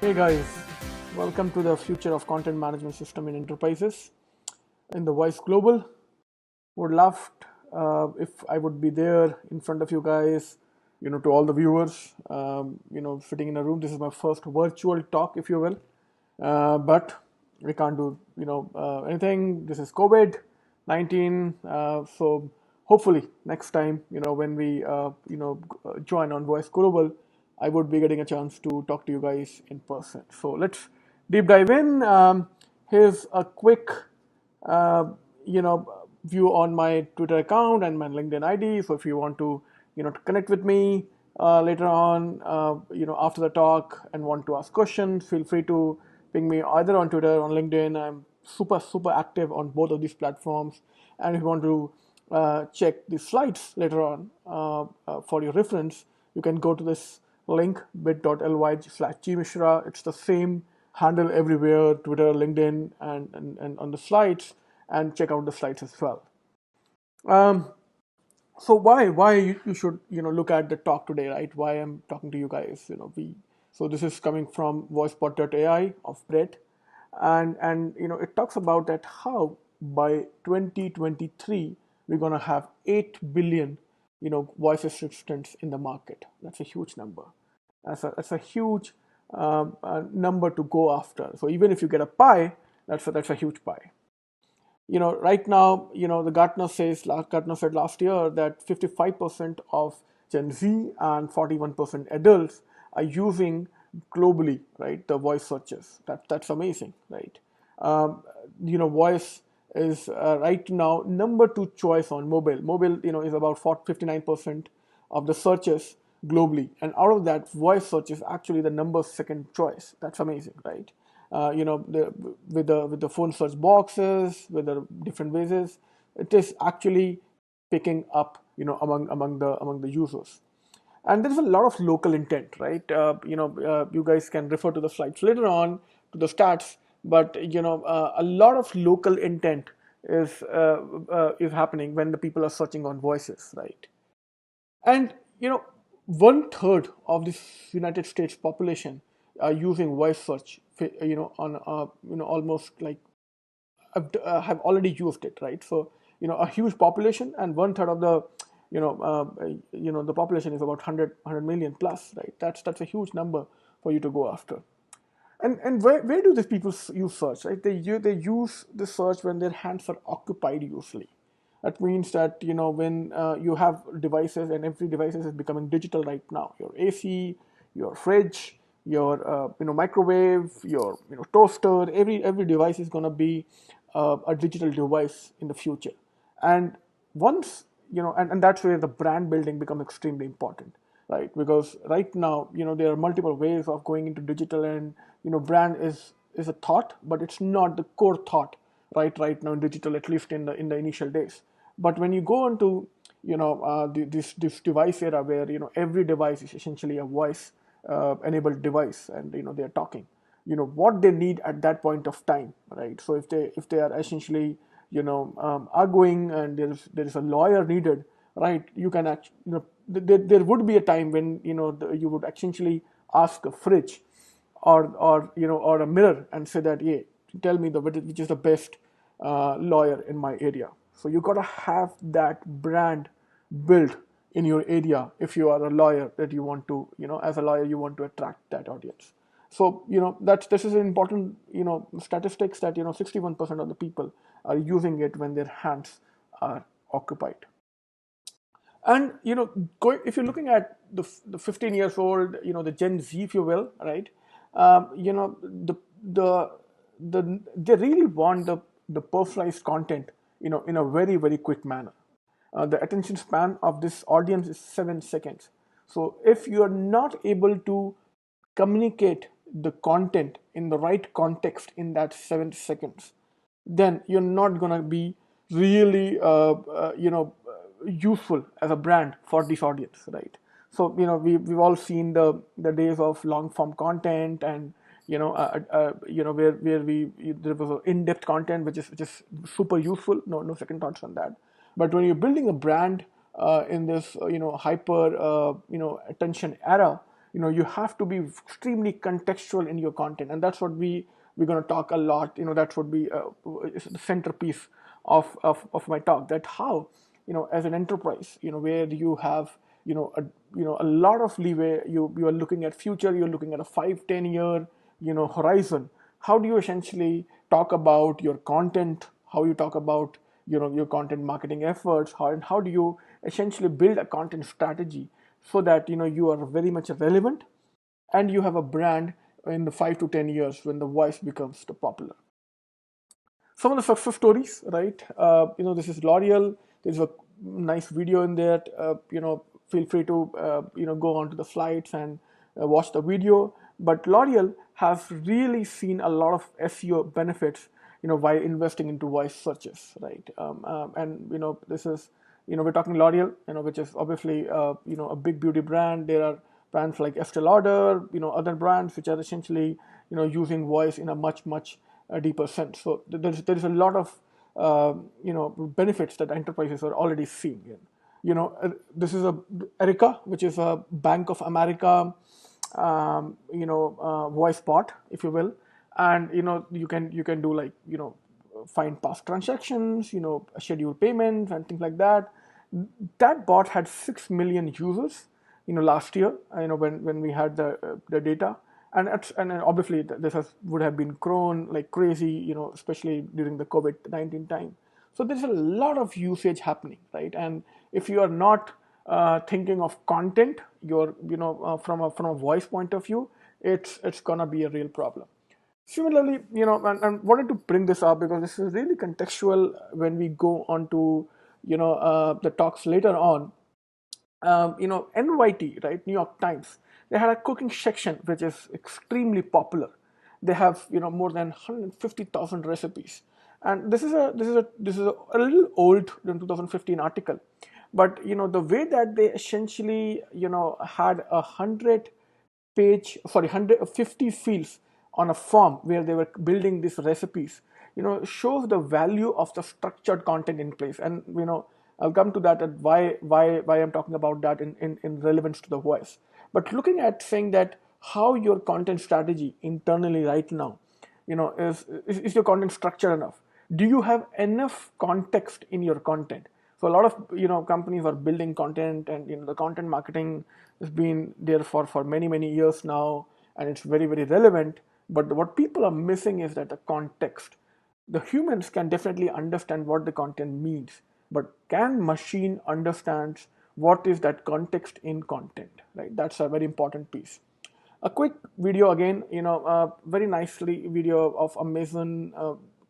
Hey guys, welcome to the future of content management system in enterprises in the Voice Global. Would love if I would be there in front of you guys, to all the viewers, sitting in a room. This is my first virtual talk, if you will, but we can't do, anything. This is COVID-19, so hopefully next time, when we, join on Voice Global, I would be getting a chance to talk to you guys in person. So let's deep dive in. Here's a quick uh, view on my Twitter account and my LinkedIn ID. So if you want to, to connect with me later on, after the talk and want to ask questions, feel free to ping me either on Twitter or on LinkedIn. I'm super active on both of these platforms. And if you want to check the slides later on for your reference, you can go to this link bit.ly/gmishra. It's the same handle everywhere, Twitter, LinkedIn, and on the slides, and check out the slides as well. Um, so why you should look at the talk today, right? Why I'm talking to you guys. So this is coming from voicebot.ai of Brett, and it talks about that how by 2023 we're gonna have 8 billion voice assistants in the market. That's a huge number. That's a huge number to go after. So even if you get a pie, that's a huge pie. Right now, the Gartner said last year that 55% of Gen Z and 41% adults are using globally, right, the voice searches. That's amazing, right? Um, Voice is right now number two choice on mobile. Mobile, is about 59% of the searches globally, and out of that, voice search is actually the number second choice. That's amazing, right? With the phone search boxes, with the different ways, it is actually picking up, among the users. And there's a lot of local intent, right? You guys can refer to the slides later on to the stats, but a lot of local intent is happening when the people are searching on voices, right? And 1/3 of this United States population are using voice search, on almost like have already used it, right? So a huge population, and 1/3 of the the population is about 100 million plus, right? That's a huge number for you to go after. And where do these people use search, right? They use the search when their hands are occupied usually. That means that when you have devices, and every device is becoming digital right now. Your AC, your fridge, your microwave, your toaster. Every device is going to be a digital device in the future. And once and that's where the brand building become extremely important, right? Because right now there are multiple ways of going into digital, and brand is a thought, but it's not the core thought, right now in digital, at least in the initial days. But when you go into this device era, where every device is essentially a voice enabled device, and they're talking, what they need at that point of time, right? So if they are essentially arguing, and there is a lawyer needed, right? You can actually, there would be a time when you would essentially ask a fridge, or a mirror, and say that, yeah, tell me which is the best lawyer in my area. So you gotta have that brand built in your area if you are a lawyer, that you want to, as a lawyer, you want to attract that audience. So this is an important statistics, that 61% of the people are using it when their hands are occupied. And if you're looking at the 15 years old, the Gen Z, if you will, right? The they really want the personalized content, in a very very quick manner. The attention span of this audience is 7 seconds. So if you are not able to communicate the content in the right context in that 7 seconds, then you're not gonna be really useful as a brand for this audience, right? So we've all seen the days of long form content, and where there was in-depth content, which is super useful. No second thoughts on that. But when you're building a brand in this hyper attention era, You have to be extremely contextual in your content, and that's what we're going to talk a lot. That would be is the centerpiece of my talk. That how, as an enterprise, where you have, a lot of leeway. You are looking at future. You're looking at a 5-10 year, horizon. How do you essentially talk about your content? How you talk about, your content marketing efforts? How do you essentially build a content strategy so that, you are very much relevant, and you have a brand in the 5 to 10 years when the voice becomes the popular. Some of the success stories, right? This is L'Oreal. There's a nice video in there. Feel free to go onto the slides and watch the video. But L'Oreal has really seen a lot of SEO benefits, while investing into voice searches, right? And this is, we're talking L'Oreal, which is obviously a big beauty brand. There are brands like Estee Lauder, other brands which are essentially using voice in a much deeper sense. So there is a lot of benefits that enterprises are already seeing. This is a Erica, which is a Bank of America, voice bot, if you will, and you can do, like, find past transactions, schedule payments and things like that. That bot had 6 million users, last year, when we had the data. And obviously this would have been grown like crazy, especially during the COVID-19 time. So there's a lot of usage happening, right? And if you are not thinking of content, you're, from a voice point of view, it's gonna be a real problem. Similarly, and wanted to bring this up because this is really contextual when we go on to, the talks later on. NYT, right, New York Times, they had a cooking section which is extremely popular. They have, more than 150,000 recipes, and this is a little old than 2015 article, but the way that they essentially, had 150 fields on a form where they were building these recipes, shows the value of the structured content in place. And I'll come to that, at why I'm talking about that in relevance to the voice. But looking at saying that how your content strategy internally right now, is your content structured enough? Do you have enough context in your content? So a lot of companies are building content, and the content marketing has been there for many years now, and it's very relevant. But what people are missing is that the context. The humans can definitely understand what the content means, but can machine understands what is that context in content, right? That's a very important piece. A quick video again, very nicely video of Amazon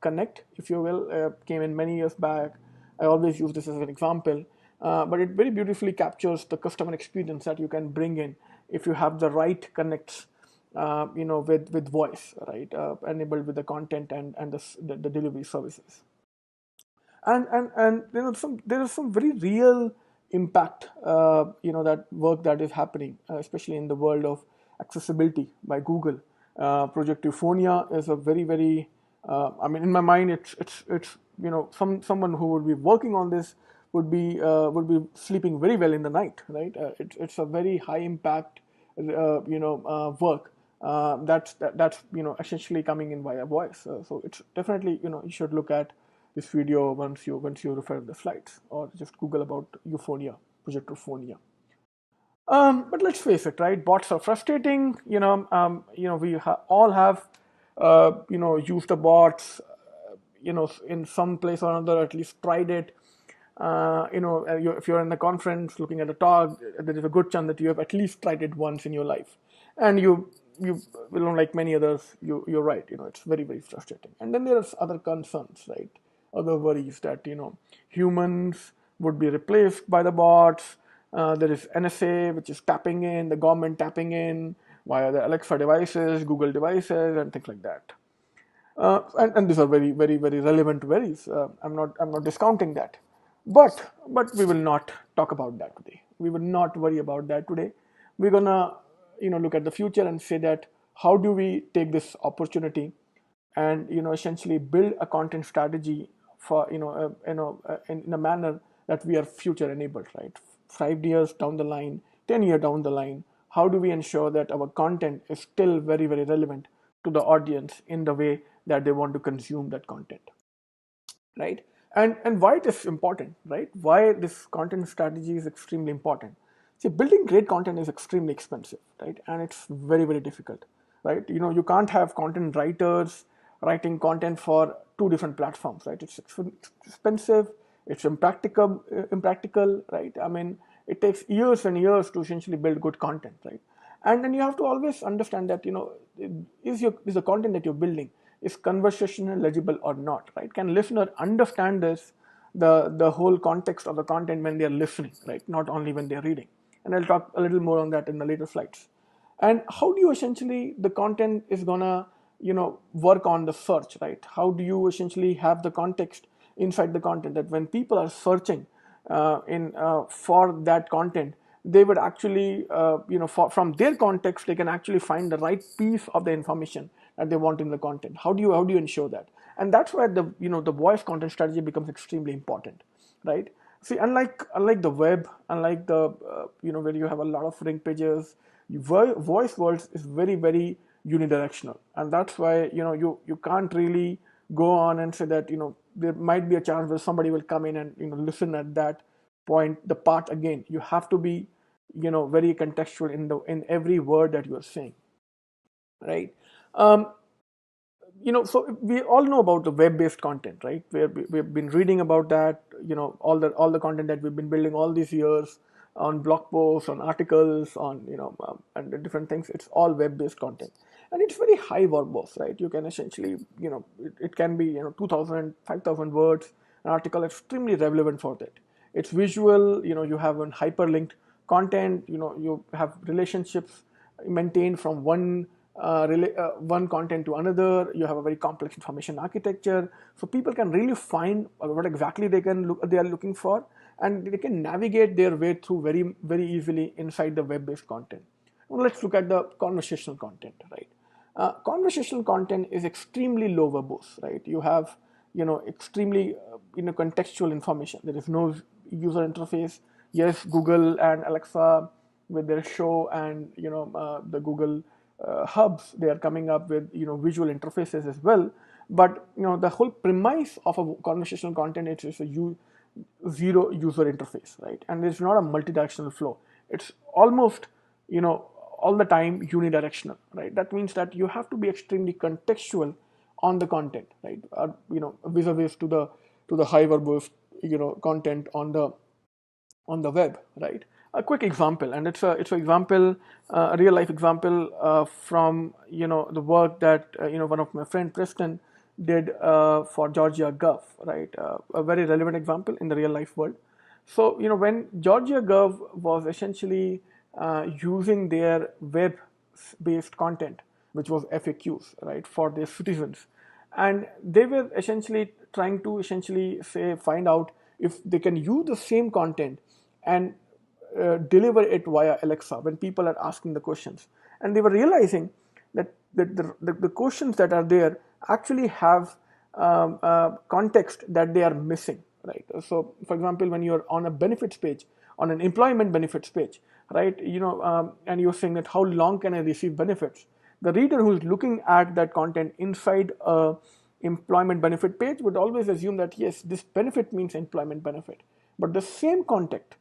Connect, if you will, came in many years back. I always use this as an example, but it very beautifully captures the customer experience that you can bring in if you have the right connects, with voice, right, enabled with the content and the delivery services. And there is some very real impact, that work that is happening, especially in the world of accessibility by Google. Project Euphonia is a very I mean, in my mind, it's someone who would be working on this would be sleeping very well in the night, right? It's a very high impact work, that's essentially coming in via voice. So it's definitely, you should look at this video once you refer to the slides, or just Google about Euphonia, Project Euphonia. But let's face it, right? Bots are frustrating. We all have, used the bots, in some place or another, at least tried it. If you're in a conference looking at a talk, there is a good chance that you have at least tried it once in your life, and you will, like many others, you're right. It's very frustrating. And then there's other concerns, right? Other worries that humans would be replaced by the bots. There is NSA, which is tapping in, the government tapping in via the Alexa devices, Google devices, and things like that. And these are very relevant worries. I'm not discounting that, but we will not talk about that today. We will not worry about that today. We're gonna look at the future and say that how do we take this opportunity and essentially build a content strategy for in a manner that we are future enabled, right? 5 years down the line, 10 years down the line, how do we ensure that our content is still very, very relevant to the audience in the way that they want to consume that content, right? And why it is important, right? Why this content strategy is extremely important. See, building great content is extremely expensive, right? And it's very, very difficult, right? You can't have content writers writing content for two different platforms, right? It's expensive, it's impractical, right? I mean, it takes years and years to essentially build good content, right? And then you have to always understand that, is the content that you're building is conversational, legible or not, right? Can listener understand the whole context of the content when they're listening, right? Not only when they're reading. And I'll talk a little more on that in the later slides. And how do you essentially, the content is gonna, work on the search, right? How do you essentially have the context inside the content that when people are searching in for that content, they would actually, from their context, they can actually find the right piece of the information that they want in the content. How do you ensure that? And that's where the voice content strategy becomes extremely important, right? See, unlike the web, unlike the where you have a lot of link pages, voice words is very, very unidirectional, and that's why you can't really go on and say that there might be a chance where somebody will come in and listen at that point the part again. You have to be very contextual in every word that you are saying, right? um, so we all know about the web-based content, right? We've been reading about that, all the content that we've been building all these years on blog posts, on articles, on and the different things. It's all web-based content, and it's very high verbose, right? You can essentially, it can be 2,000, 5,000 words. An article extremely relevant for that. It's visual. You have an hyperlinked content. You have relationships maintained from one content to another. You have a very complex information architecture, so people can really find what exactly they are looking for, and they can navigate their way through very, very easily inside the web-based content. Well, let's look at the conversational content, right? Conversational content is extremely low verbose, right? You have extremely contextual information. There is no user interface. Yes, Google and Alexa with their show, and the Google hubs, they are coming up with visual interfaces as well. But the whole premise of a conversational content is zero user interface, right? And it's not a multidirectional flow. It's almost all the time unidirectional, right? That means that you have to be extremely contextual on the content, right? Vis-a-vis to the high verbose content on the web, right? A quick example, and it's an example, a real life example from the work that one of my friend Preston did for Georgia Gov, right? A very relevant example in the real life world. So when Georgia Gov was essentially using their web-based content, which was FAQs, right, for their citizens, and they were essentially trying to find out if they can use the same content and deliver it via Alexa when people are asking the questions. And they were realizing that the questions that are there actually have context that they are missing, right? So, for example, when you're on a benefits page, on an employment benefits page, right, and you're saying that how long can I receive benefits? The reader who's looking at that content inside a employment benefit page would always assume that yes, this benefit means employment benefit, but the same context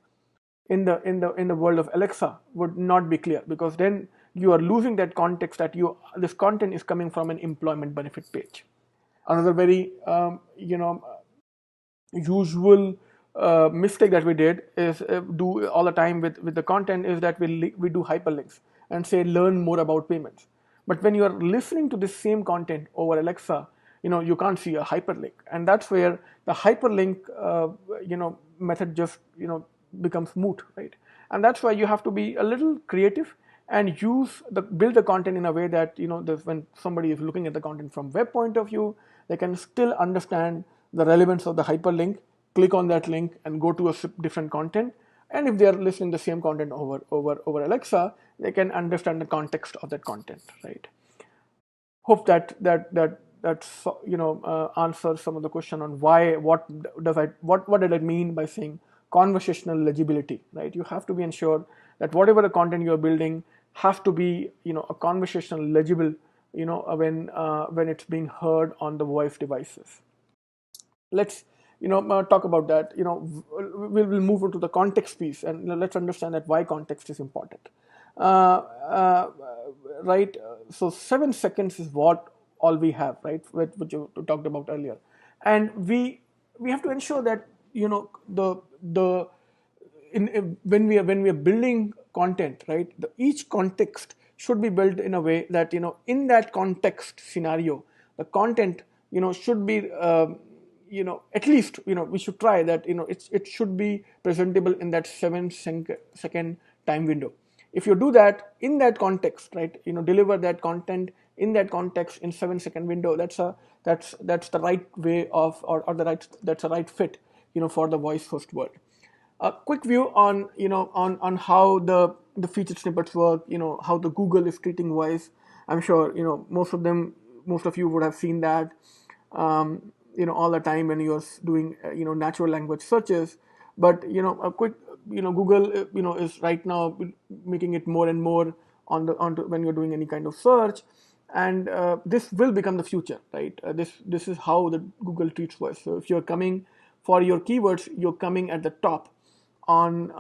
in the world of Alexa would not be clear, because then you are losing that context that this content is coming from an employment benefit page. Another very usual mistake that we did is do all the time with the content is that we do hyperlinks and say learn more about payments. But when you are listening to the same content over Alexa, you can't see a hyperlink, and that's where the hyperlink method just becomes moot, right? And that's why you have to be a little creative and build the content in a way that when somebody is looking at the content from web point of view, they can still understand the relevance of the hyperlink, click on that link and go to a different content. And if they are listening the same content over Alexa, they can understand the context of that content, right? Hope that answers some of the question on what did I mean by saying conversational legibility, right? You have to be ensured that whatever the content you're building, have to be, a conversational legible, when it's being heard on the voice devices. Let's, talk about that. We'll move into the context piece, and let's understand that why context is important. Uh, right. So 7 seconds is what all we have, right? Which you talked about earlier, and we have to ensure that, the when we are building content, right? Each context should be built in a way that, in that context scenario, the content, should be, at least, we should try that, it should be presentable in that second time window. If you do that in that context, right, deliver that content in that context in 7 second window, that's the right way of, or the right that's the right fit, for the voice first world. A quick view on, on how the featured snippets work, how the Google is treating voice. I'm sure, most of you would have seen that, all the time when you're doing, natural language searches. But, a quick, Google, is right now making it more and more onto when you're doing any kind of search. And this will become the future, right? This is how the Google treats voice. So if you're coming for your keywords, you're coming at the top on,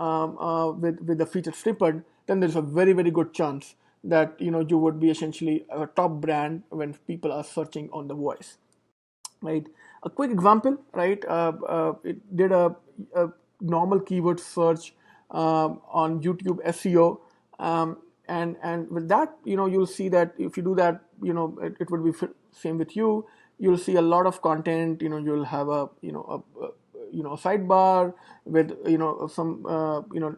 with the featured snippet, then there's a very, very good chance that, you would be essentially a top brand when people are searching on the voice, right? A quick example, right? It did a normal keyword search, on YouTube SEO, and with that, you'll see that if you do that, it would be same with you. You'll see a lot of content. You'll have a sidebar with, some,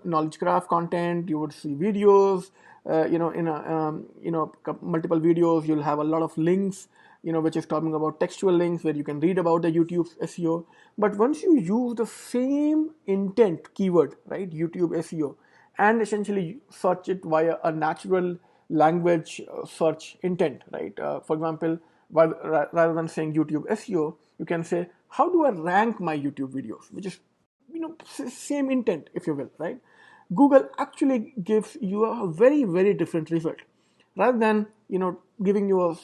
knowledge graph content. You would see videos, in a, multiple videos. You'll have a lot of links, which is talking about textual links where you can read about the YouTube SEO. But once you use the same intent keyword, right, YouTube SEO, and essentially search it via a natural language search intent, right? For example, rather than saying YouTube SEO, you can say, how do I rank my YouTube videos, which is, same intent, if you will, right? Google actually gives you a very, very different result. Rather than, giving you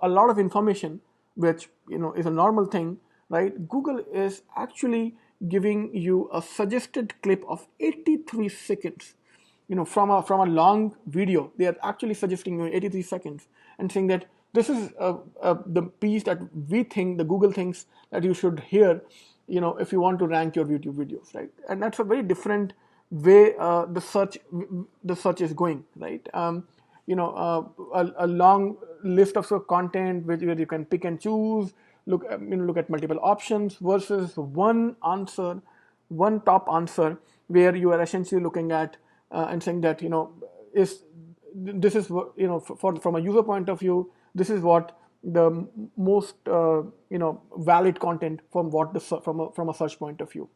a lot of information, which, is a normal thing, right? Google is actually giving you a suggested clip of 83 seconds, from a long video. They are actually suggesting you 83 seconds and saying that this is, the piece that we think, the Google thinks that you should hear, if you want to rank your YouTube videos, right? And that's a very different way, the search is going, right? A long list of content where you can pick and choose, look at multiple options, versus one answer, one top answer, where you are essentially looking at, and saying that, is this is what, from a user point of view, this is what the most, valid content from what from a search point of view.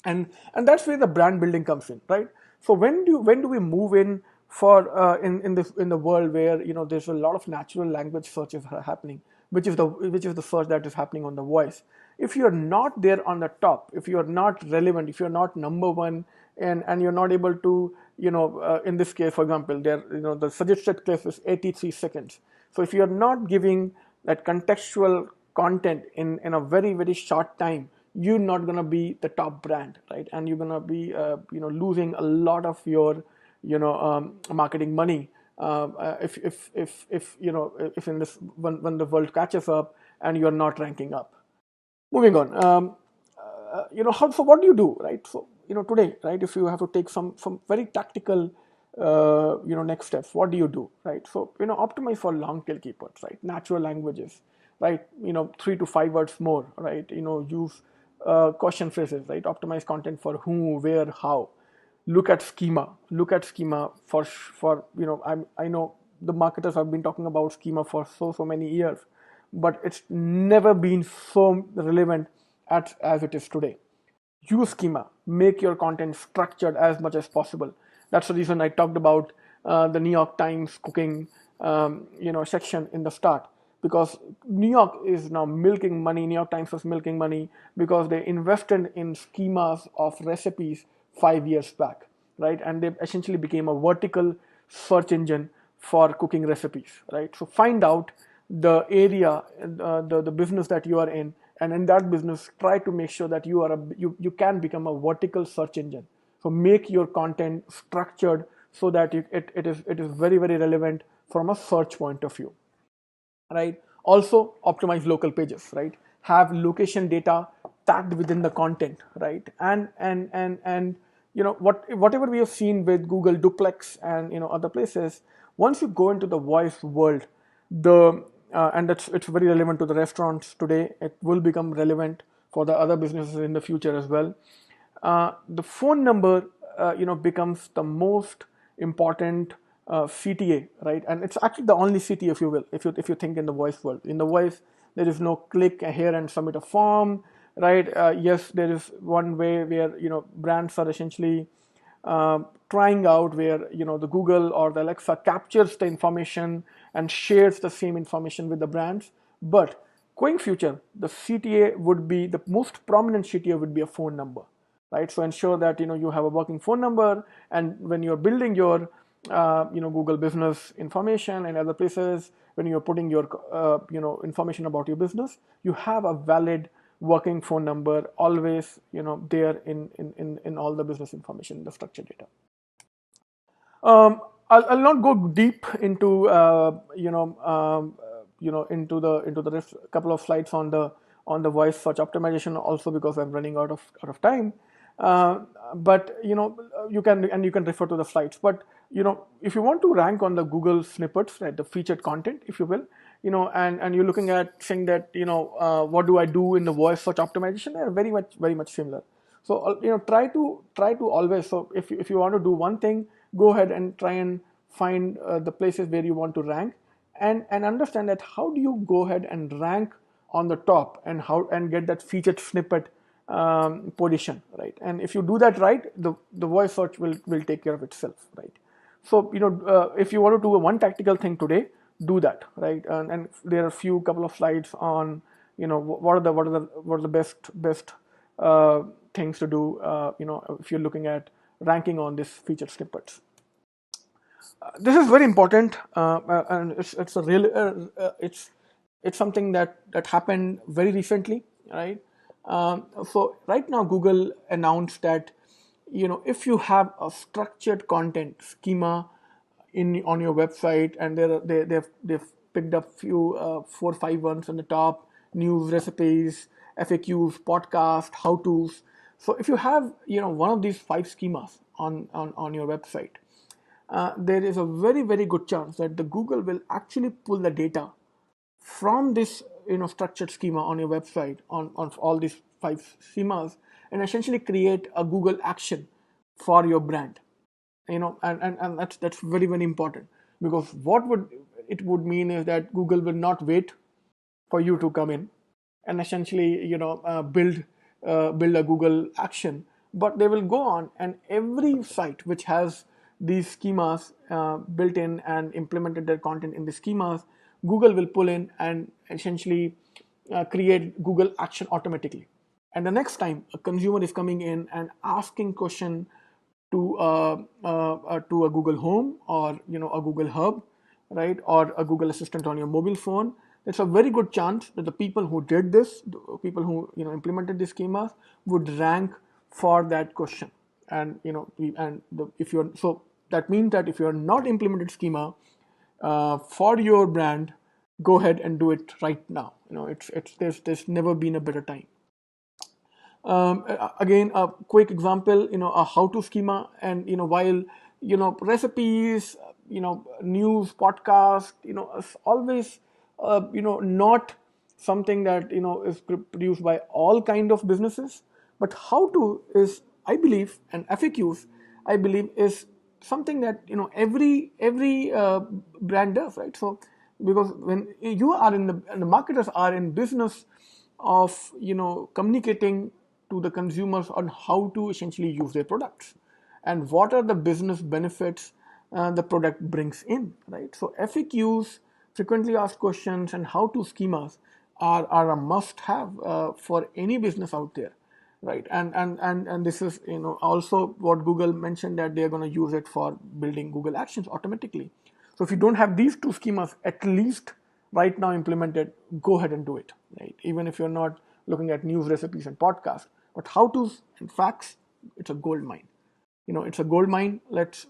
And that's where the brand building comes in, right? So when do we move in for, in the world where, there's a lot of natural language searches are happening, which is the search that is happening on the voice. If you're not there on the top, if you're not relevant, if you're not number one, and you're not able to, in this case, for example, there, the suggested clip is 83 seconds. So if you're not giving that contextual content in a very, very short time, you're not going to be the top brand, right? And you're going to be, losing a lot of your, marketing money, if in this, when the world catches up and you're not ranking up. Moving on, so what do you do, right? So, today, right, if you have to take some very tactical, next steps, what do you do, right? So, optimize for long tail keywords, right? Natural languages, right? 3 to 5 words more, right? Use, question phrases, right? Optimize content for who, where, how. Look at schema for, I know the marketers have been talking about schema for so many years, but it's never been so relevant as it is today. Use schema, make your content structured as much as possible. That's the reason I talked about, the New York Times cooking, section in the start, because New York is now milking money. New York Times was milking money because they invested in schemas of recipes 5 years back, right? And they essentially became a vertical search engine for cooking recipes, right? So find out the area, the business that you are in, and in that business, try to make sure that you can become a vertical search engine. So make your content structured so that it is very, very relevant from a search point of view, right? Also optimize local pages, right? Have location data tagged within the content, right? And whatever we have seen with Google Duplex and other places, once you go into the voice world, the and that's it's very relevant to the restaurants today. It will become relevant for the other businesses in the future as well. The phone number becomes the most important CTA, right? And it's actually the only CTA, if you will, if you think in the voice world. In the voice, there is no click here and submit a form, right? Yes, there is one way where brands are essentially trying out where the Google or the Alexa captures the information and shares the same information with the brands. But going future, the CTA would be the most prominent CTA would be a phone number, right? So ensure that you have a working phone number, and when you're building your Google business information and other places, when you're putting your information about your business, you have a valid working phone number always there in all the business information, the structured data. I'll not go deep into into the rest, couple of slides on the voice search optimization, also because I'm running out of time. But you can refer to the slides. But if you want to rank on the Google snippets, right, the featured content, if you will, and you're looking at saying that what do I do in the voice search optimization, they're very much similar. So try to always, so if you want to do one thing, go ahead and try and find the places where you want to rank, and understand that how do you go ahead and rank on the top, and get that featured snippet position, right? And if you do that right, the voice search will take care of itself, right? So if you want to do one tactical thing today, do that, right? And there are a few couple of slides on what are the best things to do if you're looking at ranking on this featured snippets. This is very important, and it's a real it's something that happened very recently, right? So right now Google announced that if you have a structured content schema on your website, and they've picked up few 4 or 5 ones on the top: news, recipes, FAQs, podcast, how to's. So if you have one of these 5 schemas on your website, there is a very, very good chance that the Google will actually pull the data from this structured schema on your website, on all these 5 schemas, and essentially create a Google action for your brand. And that's very, very important, because what would mean is that Google will not wait for you to come in and essentially build a Google action, but they will go on, and every site which has these schemas built in and implemented their content in the schemas, Google will pull in and essentially create Google action automatically. And the next time a consumer is coming in and asking question to a Google Home, or a Google Hub, right, or a Google Assistant on your mobile phone, it's a very good chance that the people who did this, the people who implemented these schemas, would rank for that question. And if you're so that means that if you're not implemented schema for your brand, go ahead and do it right now. There's never been a better time. Again, a quick example, a how-to schema, and while recipes, news, podcast, is always not something that is produced by all kind of businesses, but how-to is, I believe, and FAQs, I believe, is something that every brand does, right? So because when you are and the marketers are in business of communicating to the consumers on how to essentially use their products, and what are the business benefits the product brings in, right? So FAQs, frequently asked questions, and how to schemas are a must have for any business out there. right? And this is, also what Google mentioned, that they're going to use it for building Google Actions automatically. So if you don't have these two schemas at least right now implemented, go ahead and do it, right? Even if you're not looking at news, recipes, and podcasts, but how to's and facts, it's a gold mine. It's a gold mine. Let's,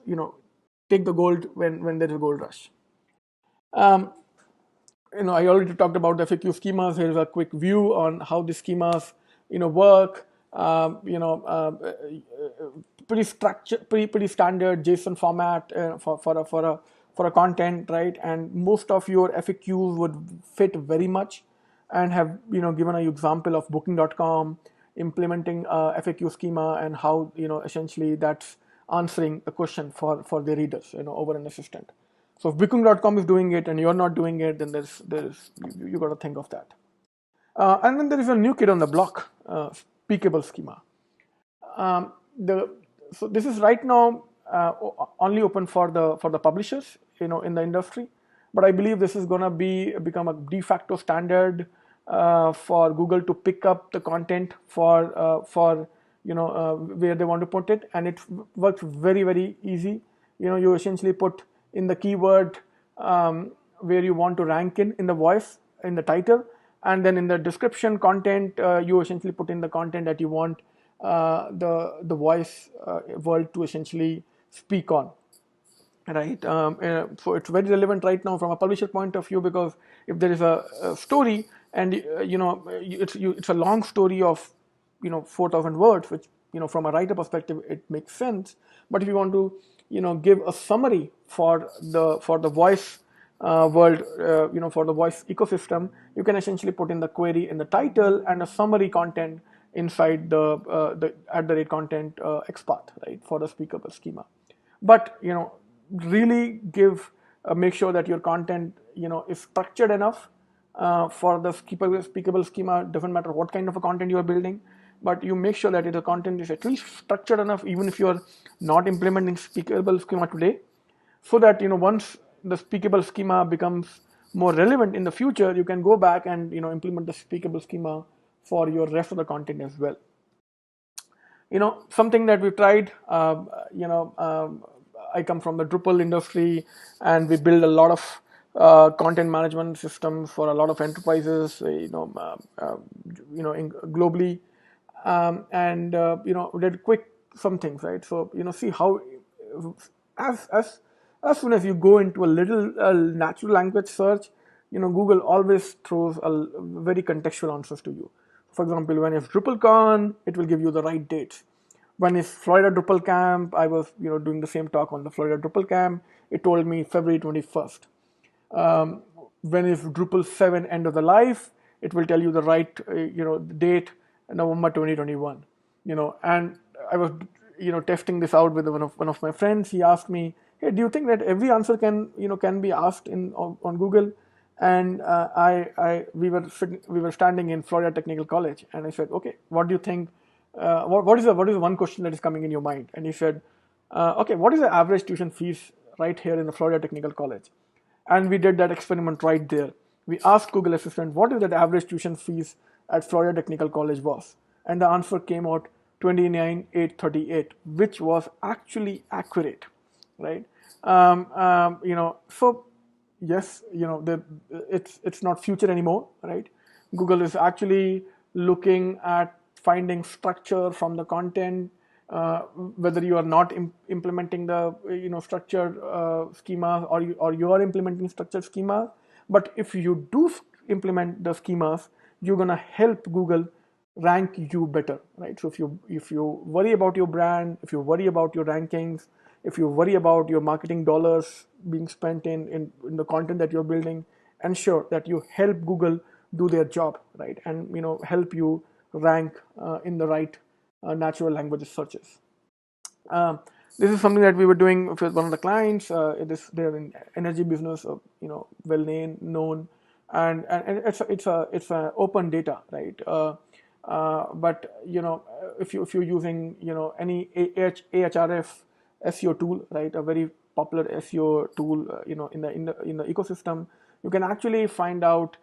take the gold when there's a gold rush. Um, I already talked about the FAQ schemas. Here's a quick view on how the schemas, work. Pretty structured, pretty standard JSON format for a content, right? And most of your FAQs would fit very much, and have given an example of Booking.com implementing a FAQ schema, and how essentially that's answering a question for the readers, over an assistant. So if Booking.com is doing it and you're not doing it, then there's you got to think of that. And then there is a new kid on the block, Speakable Schema. The So this is right now only open for the publishers, in the industry, but I believe this is gonna become a de facto standard for Google to pick up the content for where they want to put it, and it works very, very easy. You essentially put in the keyword where you want to rank in the voice, in the title, and then in the description content, you essentially put in the content that you want the voice world to essentially speak on, right? So it's very relevant right now from a publisher point of view, because if there is a story, and it's a long story of 4,000 words, which from a writer perspective it makes sense. But if you want to give a summary for the voice world, for the voice ecosystem, you can essentially put in the query in the title and a summary content inside the @ content XPath, right, for the speakable schema. But really make sure that your content is structured enough for the speakable schema. Doesn't matter what kind of a content you are building, but you make sure that the content is at least structured enough, even if you are not implementing speakable schema today, so that once the speakable schema becomes more relevant in the future, you can go back and implement the speakable schema for your rest of the content as well. Something that we tried, I come from the Drupal industry, and we build a lot of content management systems for a lot of enterprises, globally, and we did quick some things, right? So see how, as as as soon as you go into a little natural language search, Google always throws a very contextual answers to you. For example, when it's DrupalCon, it will give you the right dates. When it's Florida Drupal Camp, I was doing the same talk on the Florida Drupal Camp. It told me February 21st. When it's Drupal 7 end of the life, it will tell you the right date, November 2021. And I was testing this out with one of my friends. He asked me, hey, do you think that every answer can be asked on Google? And we were standing in Florida Technical College, and I said, okay, what do you think? What is the one question that is coming in your mind? And he said, okay, what is the average tuition fees right here in the Florida Technical College? And we did that experiment right there. We asked Google Assistant, what is the average tuition fees at Florida Technical College was? And the answer came out 29,838, which was actually accurate, right? So yes, it's not future anymore, right? Google is actually looking at finding structure from the content, whether you are not implementing the structured schemas, or you are implementing structured schemas. But if you do implement the schemas, you're gonna help Google rank you better, right? So if you worry about your brand, if you worry about your rankings, if you worry about your marketing dollars being spent in the content that you're building, ensure that you help Google do their job, right? And help you rank in the right natural language searches. Um, this is something that we were doing with one of the clients. They're in energy business, well known, and it's a open data, right? But if you're using any Ahref SEO tool, right, a very popular SEO tool, in the ecosystem, you can actually find out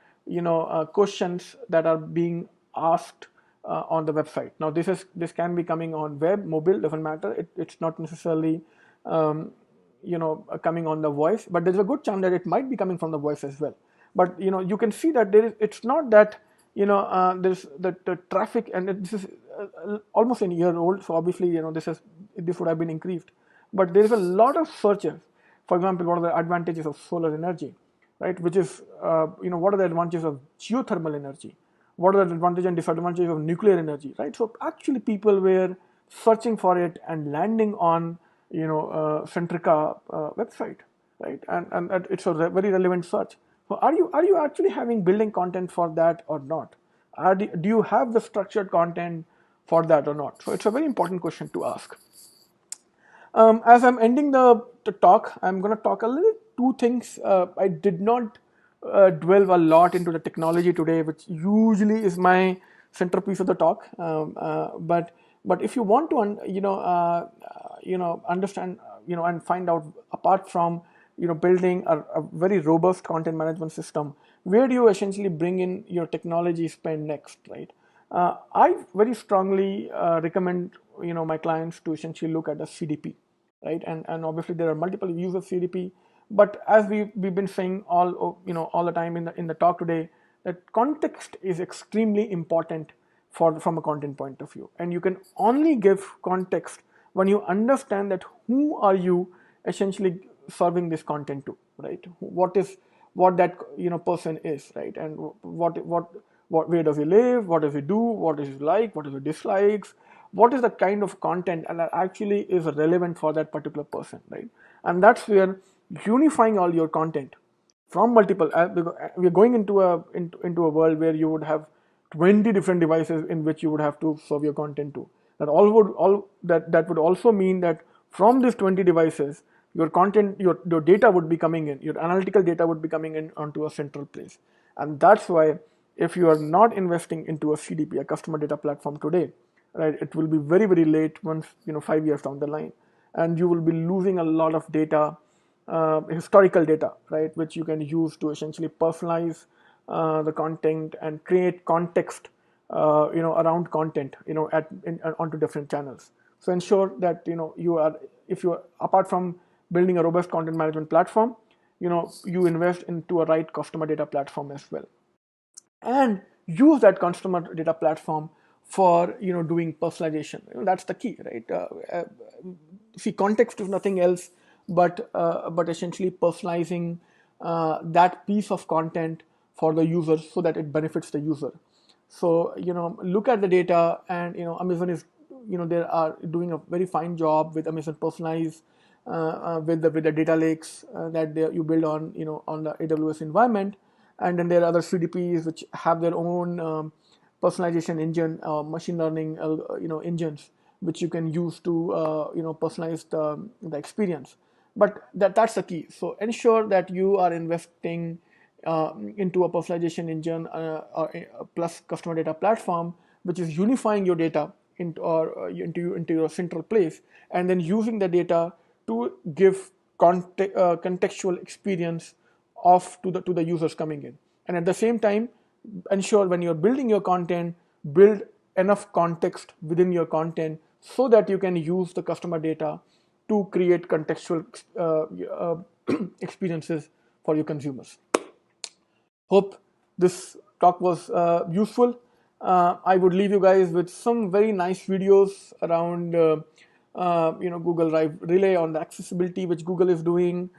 questions that are being asked on the website. Now this can be coming on web, mobile, doesn't matter. It's not necessarily coming on the voice, but there's a good chance that it might be coming from the voice as well. But you can see that it's not that there's the traffic, and this is almost a year old, so obviously this would have been increased. But there is a lot of searches. For example, what are the advantages of solar energy, right? Which is what are the advantages of geothermal energy? What are the advantages and disadvantages of nuclear energy, right? So actually people were searching for it and landing on Centrica website, right? And it's a very relevant search. So are you actually having building content for that or not? Do you have the structured content for that or not? So it's a very important question to ask. As I'm ending the talk, I'm going to talk a little two things. I did not dwell a lot into the technology today, which usually is my centerpiece of the talk. But if you want to understand and find out, apart from building a very robust content management system, where do you essentially bring in your technology spend next, right? I very strongly recommend my clients to essentially look at the CDP, right? And obviously there are multiple views of CDP, but as we've been saying all the time in the talk today, that context is extremely important from a content point of view, and you can only give context when you understand that who are you essentially serving this content to, right? What that person is, right? And what where does he live, what does he do, what does he like, what is his dislikes, what is the kind of content and that actually is relevant for that particular person, right? And that's where unifying all your content from multiple we're going into a world where you would have 20 different devices in which you would have to serve your content to. That would also mean that from these 20 devices, your content, your data would be coming in, your analytical data would be coming in onto a central place. And that's why if you are not investing into a CDP, a customer data platform today, right, it will be very, very late once 5 years down the line, and you will be losing a lot of data, historical data, right, which you can use to essentially personalize the content and create context around content onto different channels. So ensure that if you are, apart from building a robust content management platform, you invest into a right customer data platform as well, and use that customer data platform for doing personalization. That's the key, right? See, context is nothing else but essentially personalizing that piece of content for the user so that it benefits the user. So look at the data, and Amazon is they are doing a very fine job with Amazon Personalize, with the data lakes that you build on the AWS environment. And then there are other CDPs which have their own personalization engine, machine learning engines, which you can use to personalize the experience. But that's the key. So ensure that you are investing into a personalization engine plus customer data platform, which is unifying your data into your central place, and then using the data to give contextual experience to the users coming in. And at the same time, ensure when you're building your content, build enough context within your content so that you can use the customer data to create contextual experiences for your consumers. Hope this talk was useful. I would leave you guys with some very nice videos around Google Drive Relay on the accessibility which Google is doing.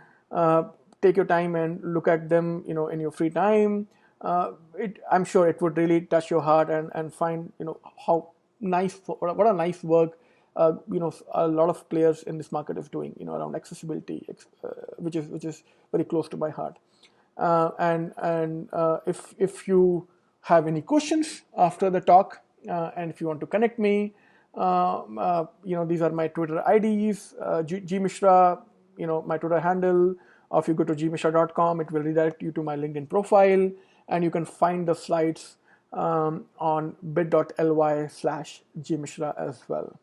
Take your time and look at them in your free time. I'm sure it would really touch your heart and find how nice, what a nice work a lot of players in this market is doing around accessibility, which is very close to my heart. And if you have any questions after the talk, and if you want to connect me, these are my Twitter IDs, G Mishra, my Twitter handle. Or if you go to gmishra.com, it will redirect you to my LinkedIn profile, and you can find the slides on bit.ly/gmishra as well.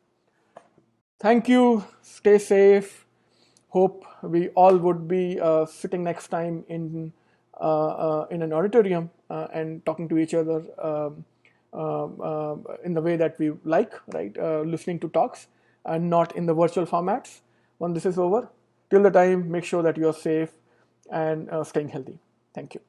Thank you. Stay safe. Hope we all would be sitting next time in an auditorium and talking to each other in the way that we like, right? Listening to talks and not in the virtual formats. When this is over, till the time, make sure that you're safe and staying healthy. Thank you.